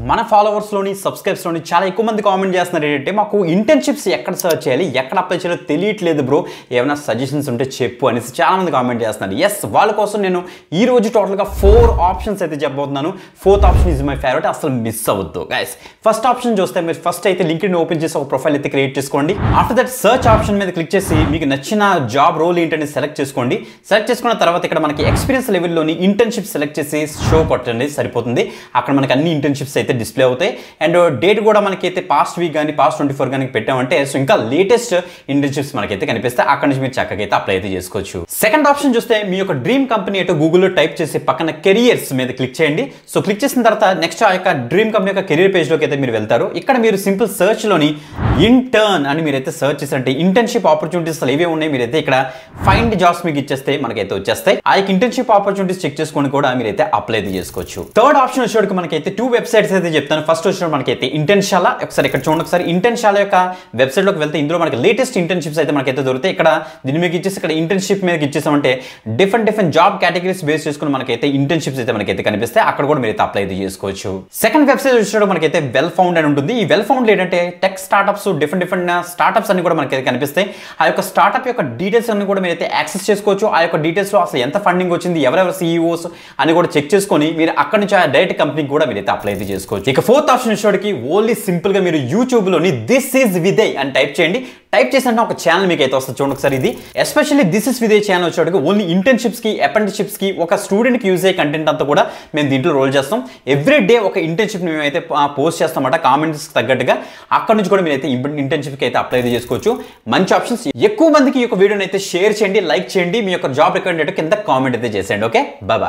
మన ఫాలోవర్స్ లోని సబ్స్క్రైబర్స్ లోని చాలా ఎక్కువ మంది కామెంట్ చేస్తున్నారు ఏంటంటే మాకు ఇంటర్న్షిప్స్ ఎక్కడ సర్చ్ చేయాలి ఎక్కడ అప్లై చేయాలో తెలియట్లేదు బ్రో ఏమైనా సజెషన్స్ ఉంటే చెప్పు అనేసి చాలా మంది కామెంట్ చేస్తున్నారు ఎస్ వాళ్ళ కోసం నేను ఈ రోజు టోటల్గా 4 ఆప్షన్స్ అయితే చెప్పబోతున్నాను 4th option is my favourite అసలు మిస్ అవ్వద్దు గైస్ ఫస్ట్ ఆప్షన్ చూస్తే మీరు ఫస్ట్ అయితే లింక్డ్ఇన్ ఓపెన్ చేసి ఒక ప్రొఫైల్ అయితే క్రియేట్ చేసుకోండి ఆఫ్టర్ దట్ సర్చ్ ఆప్షన్ మీద క్లిక్ చేసి మీకు నచ్చిన జాబ్ రోల్ ఏంటని సెలెక్ట్ చేసుకోండి సెలెక్ట్ చేసుకున్న తర్వాత ఇక్కడ మనకి ఎక్స్పీరియన్స్ లెవెల్లోని ఇంటర్న్షిప్ సెలెక్ట్ చేసి షో కొట్టండి సరిపోతుంది అక్కడ మనకి అన్ని ఇంటర్న్షిప్స్ అయితే డిస్ప్లే అవుతాయి అండ్ డేట్ కూడా మనకైతే పాస్ట్ వీక్ కానీ పాస్ట్ 24 కానీ పెట్టామంటే సో ఇంకా లేటెస్ట్ ఇంటర్న్షిప్స్ మనకైతే కనిపిస్తాయి అక్కడ నుంచి మీరు చక్కగా అయితే అప్లై అయితే చేసుకోవచ్చు సెకండ్ ఆప్షన్ చూస్తే మీ యొక్క డ్రీమ్ కంపెనీ అయితే గూగుల్లో టైప్ చేసి పక్కన కెరియర్స్ మీద క్లిక్ చేయండి సో క్లిక్ చేసిన తర్వాత నెక్స్ట్ ఆ యొక్క డ్రీమ్ కంపెనీ యొక్క కెరియర్ పేజ్ లోకి అయితే మీరు వెళ్తారు ఇక్కడ మీరు సింపుల్ సర్చ్ లోని ఇంటర్న్ అని మీరైతే సర్చ్ చేసారంటే ఇంటర్న్షిప్ ఆపర్చునిటీస్ ఏవే ఉన్నాయి మీరైతే ఇక్కడ ఫైండ్ జాబ్స్ మీకు ఇచ్చేస్తే మనకైతే వచ్చేస్తాయి ఆ యొక్క ఇంటర్న్షిప్ ఆపర్చునిటీస్ చెక్ చేసుకొని కూడా మీరైతే అప్లై అయితే చేసుకోవచ్చు థర్డ్ ఆప్షన్ వచ్చేటికి మనకైతే 2 వెబ్సైట్స్ అయితే చెప్తాను ఫస్ట్ వచ్చిన మనకైతే ఇంటర్న్షాలా ఒకసారి ఇక్కడ చూడండి ఒకసారి ఇంటర్న్షాలా యొక్క వెబ్సైట్ లోకి వెళ్తే ఇందులో మనకి లేటెస్ట్ ఇంటర్న్షిప్స్ అయితే మనకైతే దొరుకుతాయి ఇక్కడ దీని మీకు ఇచ్చేసి ఇక్కడ ఇంటర్న్షిప్ మీద ఇచ్చేసామంటే డిఫరెంట్ జాబ్ కేటగిరీస్ బేస్ చేసుకుని మనకైతే ఇంటర్న్షిప్స్ అయితే మనకైతే కనిపిస్తాయి అక్కడ కూడా మీరు అప్లై అయితే చేసుకోవచ్చు సెకండ్ వెబ్సైట్ వచ్చేటప్పుడు మనకైతే వెల్ ఫౌండ్ అని ఉంటుంది ఈ వెల్ ఫౌండ్ ఏంటంటే టెక్ స్టార్ట్అప్స్ డిఫరెంట్ స్టార్ట్అప్స్ అన్ని కూడా మనకైతే కనిపిస్తాయి ఆ యొక్క స్టార్ట్అప్ యొక్క డీటెయిల్స్ అన్ని కూడా మీరైతే యాక్సెస్ చేసుకోవచ్చు ఆ యొక్క డీటెయిల్స్ లో అసలు ఎంత ఫండింగ్ వచ్చింది ఎవరెవరు సీఈఓస్ అని కూడా చెక్ చేసుకొని మీరు అక్కడ నుంచి ఆ డైరెక్ట్ కంపెనీకి కూడా మీరైతే అప్లై అయితే చేసుకోవచ్చు ఇక 4th ఆప్షన్ వచ్చేటికి ఓన్లీ సింపుల్ గా మీరు యూట్యూబ్ లోని దిస్ ఈజ్ విదయ్ అని టైప్ చేయండి టైప్ చేసిన ఒక ఛానల్ మీకు అయితే వస్తుంది చూడండి ఒకసారి ఇది especially this is Vidya channel వచ్చేటికి ఓన్లీ ఇంటర్న్షిప్స్ కి అప్రెంటిస్షిప్స్ కి ఒక స్టూడెంట్ కి యూజ్ అయ్యే కంటెంట్ అంతా కూడా మేము దీంట్లో రోల్ చేస్తాం ఎవ్రీ డే ఒక ఇంటర్న్షిప్ మేమైతే పోస్ట్ చేస్తామట కామెంట్స్ తగ్గట్టుగా అక్కడ నుంచి కూడా మీరైతే ఇంటర్న్షిప్ కి అయితే అప్లై చేసుకోవచ్చు మంచి ఆప్షన్స్ ఎక్కువ మందికి ఈ యొక్క వీడియోని అయితే షేర్ చేయండి లైక్ చేయండి మీ యొక్క జాబ్ రిక్వైర్మెంట్ కింద కామెంట్ అయితే చేసేయండి ఓకే బాయ్